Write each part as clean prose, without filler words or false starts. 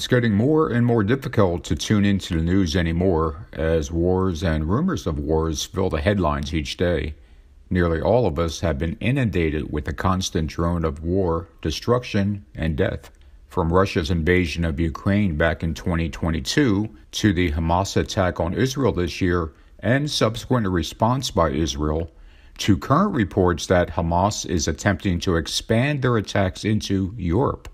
getting more and more difficult to tune into the news anymore as wars and rumors of wars fill the headlines each day. Nearly all of us have been inundated with the constant drone of war, destruction, and death. From Russia's invasion of Ukraine back in 2022 to the Hamas attack on Israel this year and subsequent response by Israel, to current reports that Hamas is attempting to expand their attacks into Europe.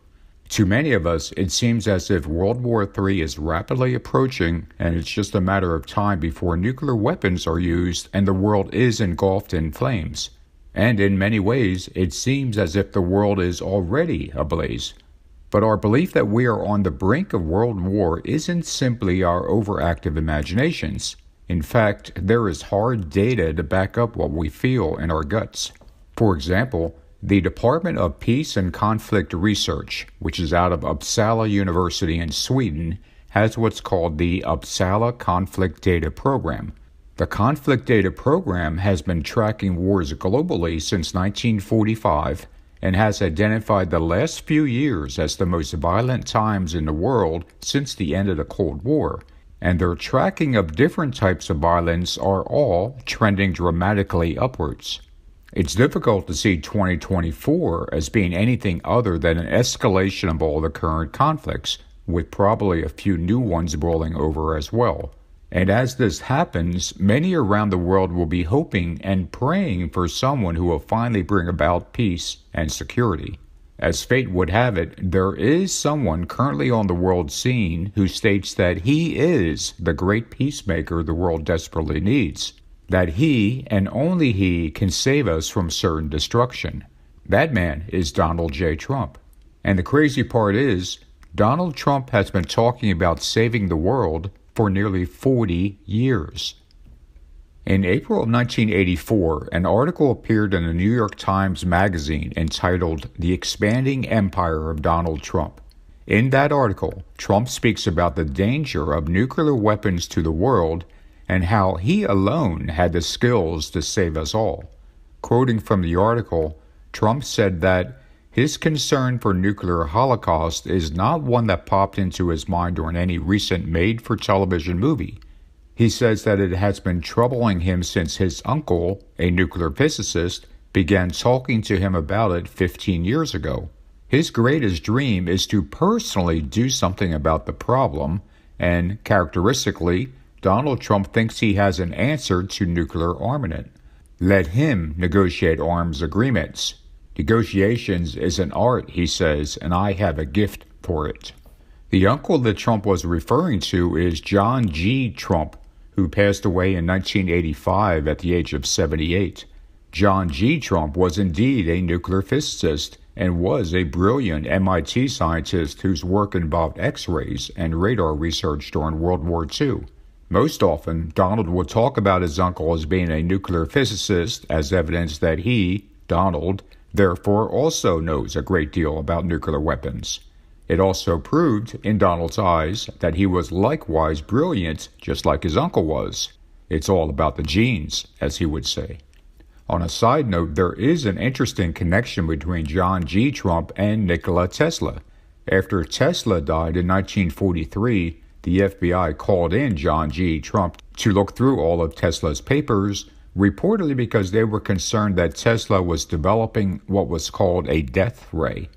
To many of us, it seems as if World War III is rapidly approaching, and it's just a matter of time before nuclear weapons are used and the world is engulfed in flames. And in many ways, it seems as if the world is already ablaze. But our belief that we are on the brink of world war isn't simply our overactive imaginations. In fact, there is hard data to back up what we feel in our guts. For example, the Department of Peace and Conflict Research, which is out of Uppsala University in Sweden, has what's called the Uppsala Conflict Data Program. The Conflict Data Program has been tracking wars globally since 1945 and has identified the last few years as the most violent times in the world since the end of the Cold War, and their tracking of different types of violence are all trending dramatically upwards. It's difficult to see 2024 as being anything other than an escalation of all the current conflicts, with probably a few new ones boiling over as well. And as this happens, many around the world will be hoping and praying for someone who will finally bring about peace and security. As fate would have it, there is someone currently on the world scene who states that he is the great peacemaker the world desperately needs. That he, and only he, can save us from certain destruction. That man is Donald J. Trump. And the crazy part is, Donald Trump has been talking about saving the world for nearly 40 years. In April of 1984, an article appeared in the New York Times Magazine entitled The Expanding Empire of Donald Trump. In that article, Trump speaks about the danger of nuclear weapons to the world and how he alone had the skills to save us all. Quoting from the article, Trump said that his concern for nuclear holocaust is not one that popped into his mind during any recent made-for-television movie. He says that it has been troubling him since his uncle, a nuclear physicist, began talking to him about it 15 years ago. His greatest dream is to personally do something about the problem, and characteristically, Donald Trump thinks he has an answer to nuclear armament. Let him negotiate arms agreements. Negotiations is an art, he says, and I have a gift for it. The uncle that Trump was referring to is John G. Trump, who passed away in 1985 at the age of 78. John G. Trump was indeed a nuclear physicist and was a brilliant MIT scientist whose work involved X-rays and radar research during World War II. Most often, Donald would talk about his uncle as being a nuclear physicist as evidence that he, Donald, therefore also knows a great deal about nuclear weapons. It also proved, in Donald's eyes, that he was likewise brilliant, just like his uncle was. It's all about the genes, as he would say. On a side note, there is an interesting connection between John G. Trump and Nikola Tesla. After Tesla died in 1943, the FBI called in John G. Trump to look through all of Tesla's papers, reportedly because they were concerned that Tesla was developing what was called a death ray.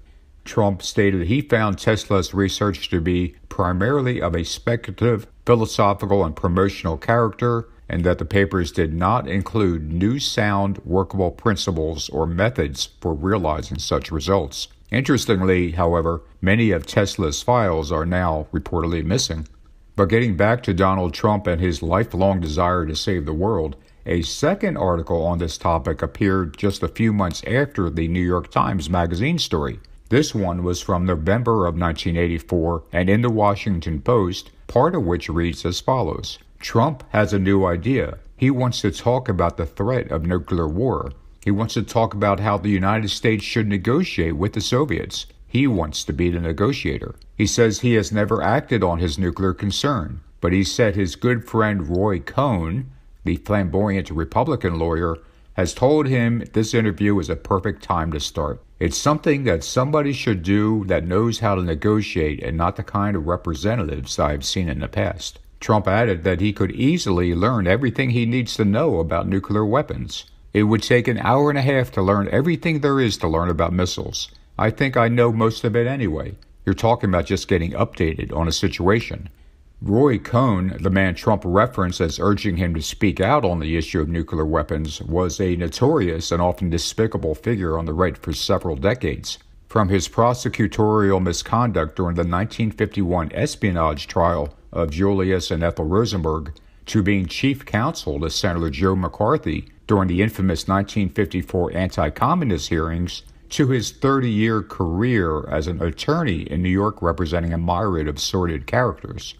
Trump stated he found Tesla's research to be primarily of a speculative, philosophical, and promotional character, and that the papers did not include new sound, workable principles or methods for realizing such results. Interestingly, however, many of Tesla's files are now reportedly missing. But getting back to Donald Trump and his lifelong desire to save the world, a second article on this topic appeared just a few months after the New York Times Magazine story. This one was from November of 1984 and in the Washington Post, part of which reads as follows. Trump has a new idea. He wants to talk about the threat of nuclear war. He wants to talk about how the United States should negotiate with the Soviets. He wants to be the negotiator. He says he has never acted on his nuclear concern, but he said his good friend Roy Cohn, the flamboyant Republican lawyer, has told him this interview is a perfect time to start. It's something that somebody should do that knows how to negotiate and not the kind of representatives I've seen in the past. Trump added that he could easily learn everything he needs to know about nuclear weapons. It would take an hour and a half to learn everything there is to learn about missiles. I think I know most of it anyway. You're talking about just getting updated on a situation. Roy Cohn, the man Trump referenced as urging him to speak out on the issue of nuclear weapons, was a notorious and often despicable figure on the right for several decades. From his prosecutorial misconduct during the 1951 espionage trial of Julius and Ethel Rosenberg, to being chief counsel to Senator Joe McCarthy during the infamous 1954 anti-communist hearings, to his 30-year career as an attorney in New York representing a myriad of sordid characters.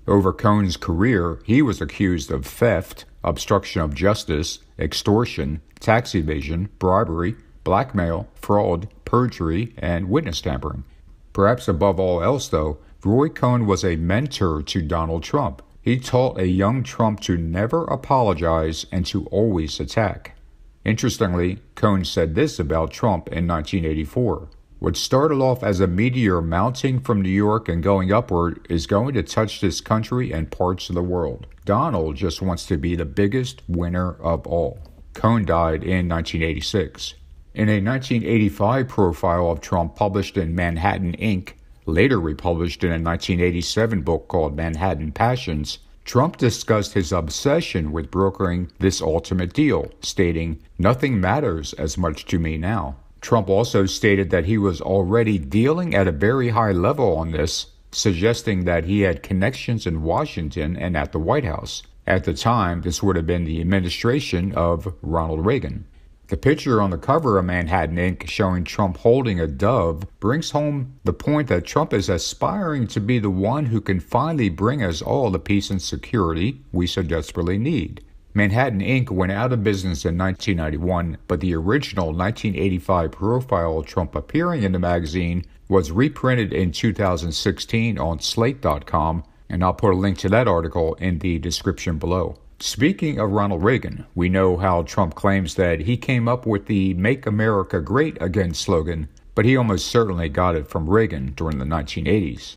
Over Cohn's career, he was accused of theft, obstruction of justice, extortion, tax evasion, bribery, blackmail, fraud, perjury, and witness tampering. Perhaps above all else, though, Roy Cohn was a mentor to Donald Trump. He taught a young Trump to never apologize and to always attack. Interestingly, Cohn said this about Trump in 1984. What started off as a meteor mounting from New York and going upward is going to touch this country and parts of the world. Donald just wants to be the biggest winner of all. Cohn died in 1986. In a 1985 profile of Trump published in Manhattan Inc., later republished in a 1987 book called Manhattan Passions, Trump discussed his obsession with brokering this ultimate deal, stating, "Nothing matters as much to me now." Trump also stated that he was already dealing at a very high level on this, suggesting that he had connections in Washington and at the White House. At the time, this would have been the administration of Ronald Reagan. The picture on the cover of Manhattan Inc. showing Trump holding a dove brings home the point that Trump is aspiring to be the one who can finally bring us all the peace and security we so desperately need. Manhattan Inc. went out of business in 1991, but the original 1985 profile of Trump appearing in the magazine was reprinted in 2016 on Slate.com, and I'll put a link to that article in the description below. Speaking of Ronald Reagan, we know how Trump claims that he came up with the Make America Great Again slogan, but he almost certainly got it from Reagan during the 1980s.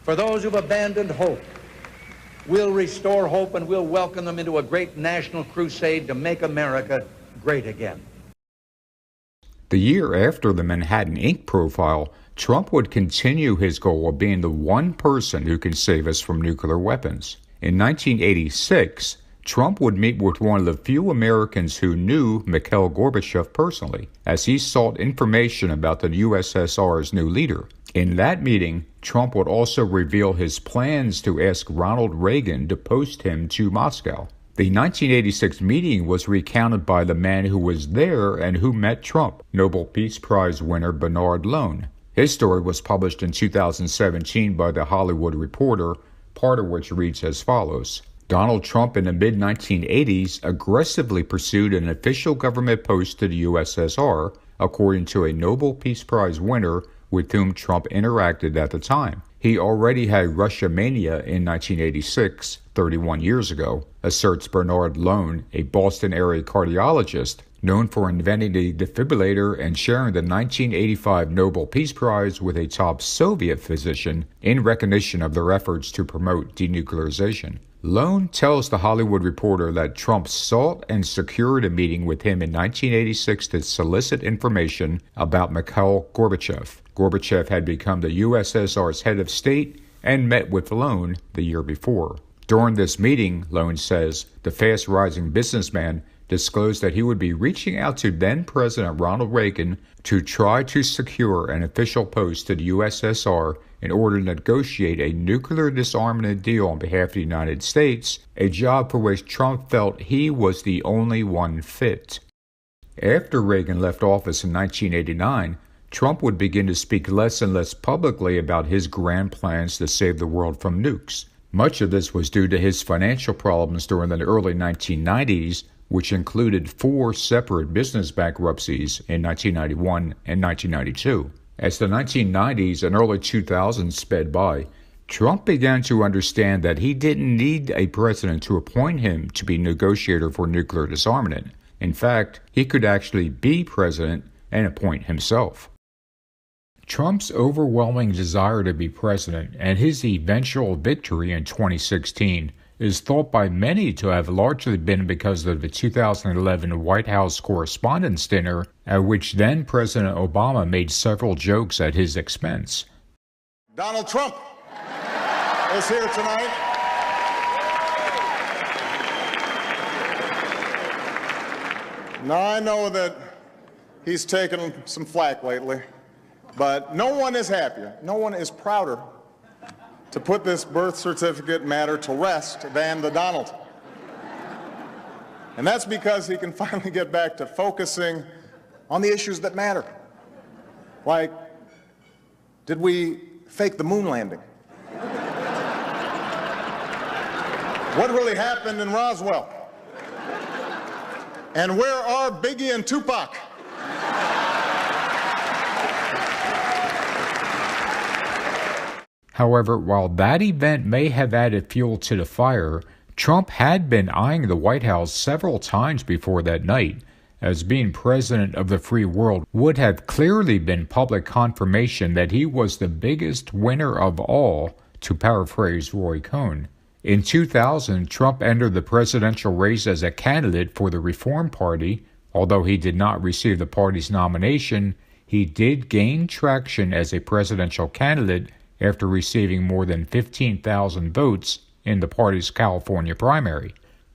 For those who've abandoned hope, we'll restore hope and we'll welcome them into a great national crusade to make America great again. The year after the Manhattan Inc. profile, Trump would continue his goal of being the one person who can save us from nuclear weapons. In 1986, Trump would meet with one of the few Americans who knew Mikhail Gorbachev personally, as he sought information about the USSR's new leader. In that meeting, Trump would also reveal his plans to ask Ronald Reagan to post him to Moscow. The 1986 meeting was recounted by the man who was there and who met Trump, Nobel Peace Prize winner Bernard Lown. His story was published in 2017 by The Hollywood Reporter, part of which reads as follows. Donald Trump in the mid-1980s aggressively pursued an official government post to the USSR, according to a Nobel Peace Prize winner with whom Trump interacted at the time. He already had Russia mania in 1986, 31 years ago, asserts Bernard Lown, a Boston-area cardiologist known for inventing the defibrillator and sharing the 1985 Nobel Peace Prize with a top Soviet physician in recognition of their efforts to promote denuclearization. Lown tells The Hollywood Reporter that Trump sought and secured a meeting with him in 1986 to solicit information about Mikhail Gorbachev. Gorbachev had become the USSR's head of state and met with Lown the year before. During this meeting, Lown says, the fast-rising businessman disclosed that he would be reaching out to then-President Ronald Reagan to try to secure an official post to the USSR in order to negotiate a nuclear disarmament deal on behalf of the United States, a job for which Trump felt he was the only one fit. After Reagan left office in 1989, Trump would begin to speak less and less publicly about his grand plans to save the world from nukes. Much of this was due to his financial problems during the early 1990s, which included 4 separate business bankruptcies in 1991 and 1992. As the 1990s and early 2000s sped by, Trump began to understand that he didn't need a president to appoint him to be negotiator for nuclear disarmament. In fact, he could actually be president and appoint himself. Trump's overwhelming desire to be president and his eventual victory in 2016 is thought by many to have largely been because of the 2011 White House Correspondents' Dinner, at which then President Obama made several jokes at his expense. Donald Trump is here tonight. Now, I know that he's taken some flack lately, but no one is happier, no one is prouder to put this birth certificate matter to rest than the Donald. And that's because he can finally get back to focusing on the issues that matter. Like, did we fake the moon landing? What really happened in Roswell? And where are Biggie and Tupac? However, while that event may have added fuel to the fire, Trump had been eyeing the White House several times before that night, as being president of the free world would have clearly been public confirmation that he was the biggest winner of all, to paraphrase Roy Cohn. In 2000, Trump entered the presidential race as a candidate for the Reform Party. Although he did not receive the party's nomination, he did gain traction as a presidential candidate after receiving more than 15,000 votes in the party's California primary.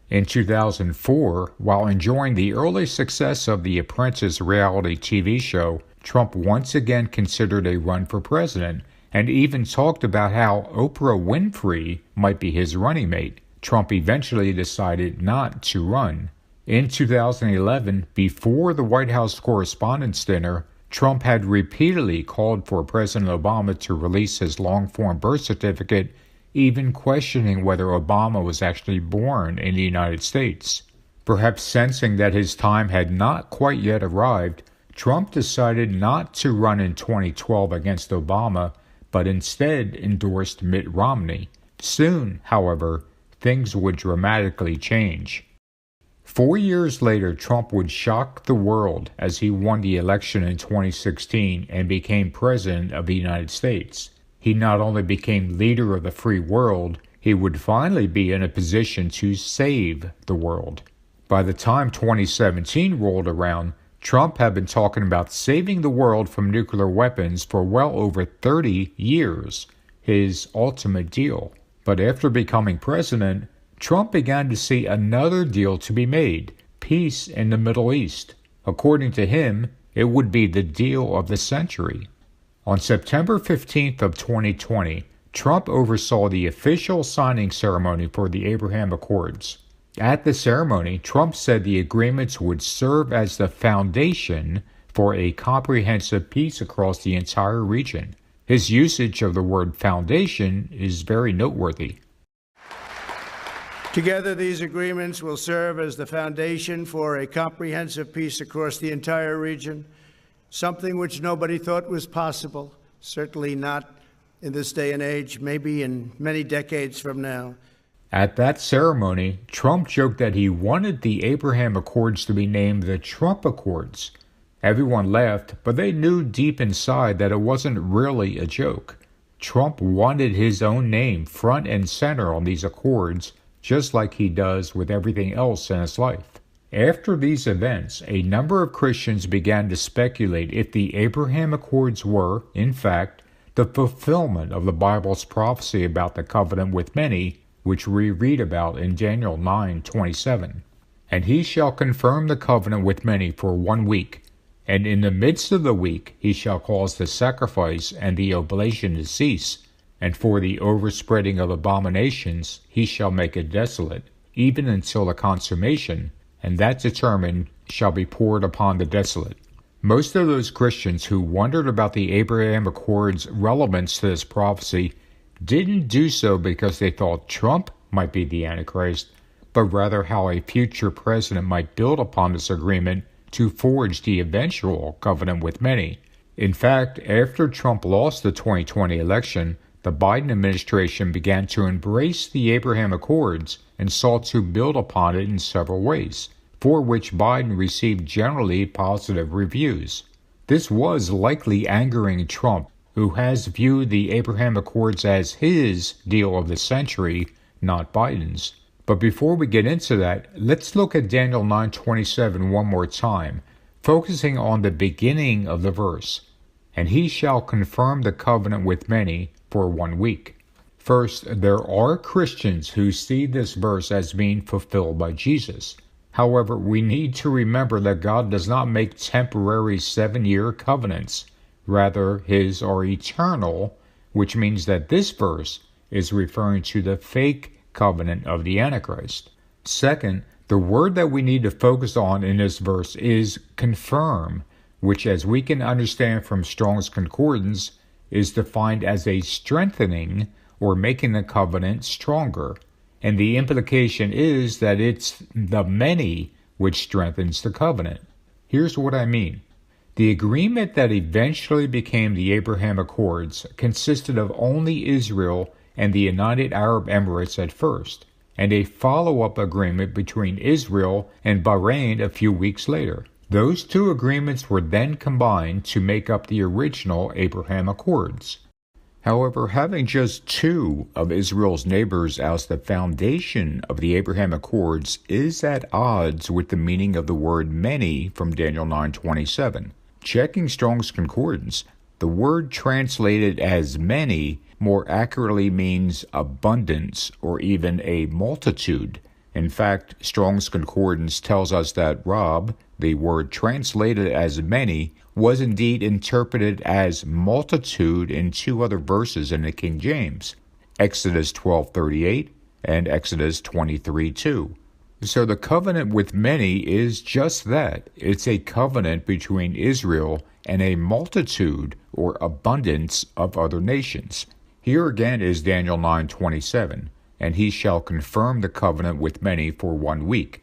In 2004, while enjoying the early success of The Apprentice reality TV show, Trump once again considered a run for president and even talked about how Oprah Winfrey might be his running mate. Trump eventually decided not to run. In 2011, before the White House Correspondents' Dinner, Trump had repeatedly called for President Obama to release his long-form birth certificate, even questioning whether Obama was actually born in the United States. Perhaps sensing that his time had not quite yet arrived, Trump decided not to run in 2012 against Obama, but instead endorsed Mitt Romney. Soon, however, things would dramatically change. 4 years later, Trump would shock the world as he won the election in 2016 and became President of the United States. He not only became leader of the free world, he would finally be in a position to save the world. By the time 2017 rolled around, Trump had been talking about saving the world from nuclear weapons for well over 30 years, his ultimate deal. But after becoming president, Trump began to see another deal to be made: peace in the Middle East. According to him, it would be the deal of the century. On September 15th of 2020, Trump oversaw the official signing ceremony for the Abraham Accords. At the ceremony, Trump said the agreements would serve as the foundation for a comprehensive peace across the entire region. His usage of the word foundation is very noteworthy. Together, these agreements will serve as the foundation for a comprehensive peace across the entire region, something which nobody thought was possible, certainly not in this day and age, maybe in many decades from now. At that ceremony, Trump joked that he wanted the Abraham Accords to be named the Trump Accords. Everyone laughed, but they knew deep inside that it wasn't really a joke. Trump wanted his own name front and center on these accords, just like he does with everything else in his life. After these events, a number of Christians began to speculate if the Abraham Accords were, in fact, the fulfillment of the Bible's prophecy about the covenant with many, which we read about in Daniel 9:27. And he shall confirm the covenant with many for 1 week, and in the midst of the week he shall cause the sacrifice and the oblation to cease, and for the overspreading of abominations he shall make it desolate, even until the consummation, and that determined shall be poured upon the desolate. Most of those Christians who wondered about the Abraham Accords' relevance to this prophecy didn't do so because they thought Trump might be the Antichrist, but rather how a future president might build upon this agreement to forge the eventual covenant with many. In fact, after Trump lost the 2020 election, the Biden administration began to embrace the Abraham Accords and sought to build upon it in several ways, for which Biden received generally positive reviews. This was likely angering Trump, who has viewed the Abraham Accords as his deal of the century, not Biden's. But before we get into that, let's look at Daniel 9:27 one more time, focusing on the beginning of the verse. And he shall confirm the covenant with many for 1 week. First, there are Christians who see this verse as being fulfilled by Jesus. However, we need to remember that God does not make temporary 7-year covenants. Rather, his are eternal, which means that this verse is referring to the fake covenant of the Antichrist. Second, the word that we need to focus on in this verse is confirm, which, as we can understand from Strong's Concordance, is defined as a strengthening or making the covenant stronger. And the implication is that it's the many which strengthens the covenant. Here's what I mean. The agreement that eventually became the Abraham Accords consisted of only Israel and the United Arab Emirates at first, and a follow-up agreement between Israel and Bahrain a few weeks later. Those two agreements were then combined to make up the original Abraham Accords. However, having just two of Israel's neighbors as the foundation of the Abraham Accords is at odds with the meaning of the word many from Daniel 9:27. Checking Strong's Concordance, the word translated as many more accurately means abundance or even a multitude. In fact, Strong's Concordance tells us that Rob, the word translated as many, was indeed interpreted as multitude in two other verses in the King James, Exodus 12:38 and Exodus 23:2. So the covenant with many is just that. It's a covenant between Israel and a multitude or abundance of other nations. Here again is Daniel 9:27, and he shall confirm the covenant with many for 1 week.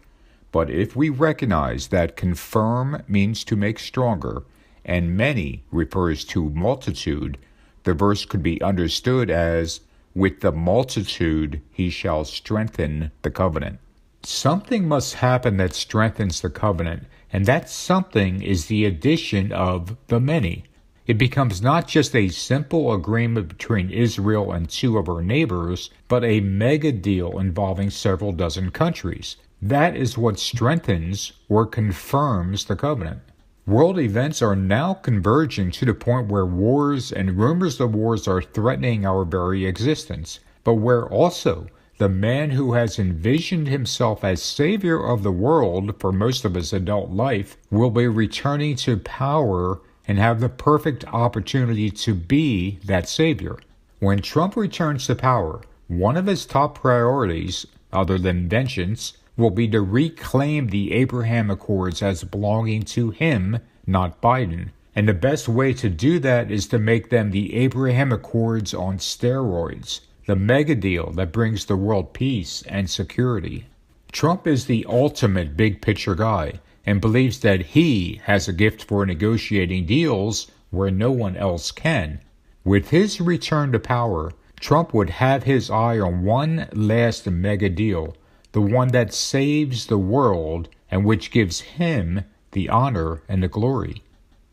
But if we recognize that confirm means to make stronger, and many refers to multitude, the verse could be understood as, with the multitude he shall strengthen the covenant. Something must happen that strengthens the covenant, and that something is the addition of the many. It becomes not just a simple agreement between Israel and two of her neighbors, but a mega deal involving several dozen countries. That is what strengthens or confirms the covenant. World events are now converging to the point where wars and rumors of wars are threatening our very existence, but where also the man who has envisioned himself as savior of the world for most of his adult life will be returning to power and have the perfect opportunity to be that savior. When Trump returns to power, one of his top priorities, other than vengeance, will be to reclaim the Abraham Accords as belonging to him, not Biden. And the best way to do that is to make them the Abraham Accords on steroids, the mega deal that brings the world peace and security. Trump is the ultimate big picture guy and believes that he has a gift for negotiating deals where no one else can. With his return to power, Trump would have his eye on one last mega deal, the one that saves the world and which gives him the honor and the glory.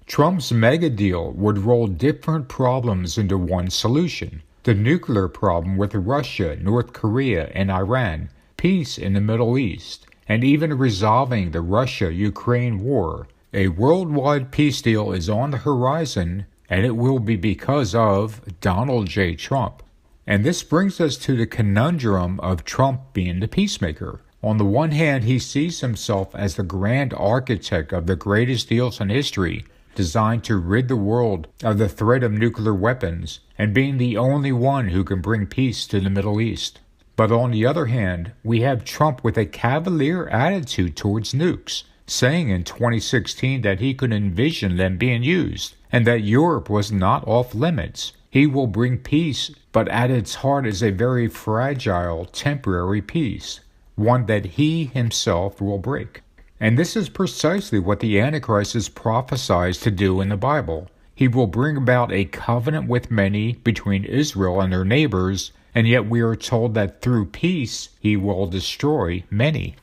Trump's mega deal would roll different problems into one solution: the nuclear problem with Russia, North Korea, and Iran, peace in the Middle East, and even resolving the Russia-Ukraine war. A worldwide peace deal is on the horizon, and it will be because of Donald J. Trump. And this brings us to the conundrum of Trump being the peacemaker. On the one hand, he sees himself as the grand architect of the greatest deals in history, designed to rid the world of the threat of nuclear weapons, and being the only one who can bring peace to the Middle East. But on the other hand, we have Trump with a cavalier attitude towards nukes, saying in 2016 that he could envision them being used, and that Europe was not off limits. He will bring peace, but at its heart is a very fragile, temporary peace, one that he himself will break. And this is precisely what the Antichrist is prophesied to do in the Bible. He will bring about a covenant with many between Israel and their neighbors, and yet we are told that through peace he will destroy many.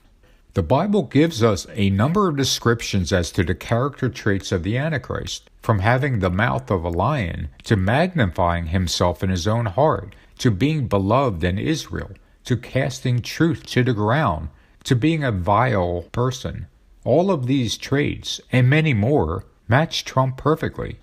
The Bible gives us a number of descriptions as to the character traits of the Antichrist, from having the mouth of a lion, to magnifying himself in his own heart, to being beloved in Israel, to casting truth to the ground, to being a vile person. All of these traits, and many more, match Trump perfectly.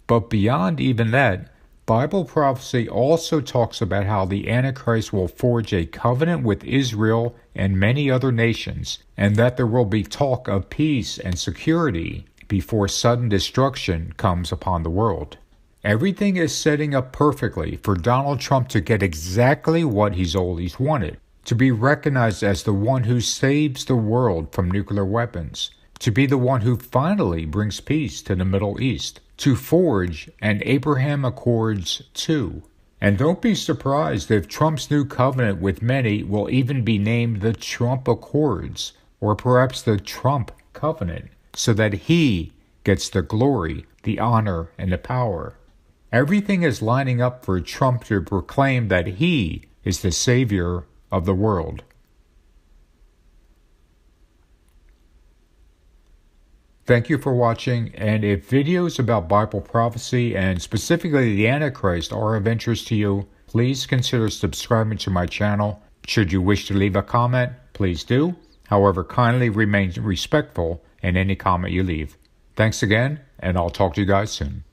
But beyond even that, Bible prophecy also talks about how the Antichrist will forge a covenant with Israel and many other nations, and that there will be talk of peace and security before sudden destruction comes upon the world. Everything is setting up perfectly for Donald Trump to get exactly what he's always wanted, to be recognized as the one who saves the world from nuclear weapons, to be the one who finally brings peace to the Middle East, to forge an Abraham Accords 2. And don't be surprised if Trump's new covenant with many will even be named the Trump Accords, or perhaps the Trump Covenant, so that he gets the glory, the honor, and the power. Everything is lining up for Trump to proclaim that he is the savior of the world. Thank you for watching, and if videos about Bible prophecy and specifically the Antichrist are of interest to you, please consider subscribing to my channel. Should you wish to leave a comment, please do. However, kindly remain respectful in any comment you leave. Thanks again, and I'll talk to you guys soon.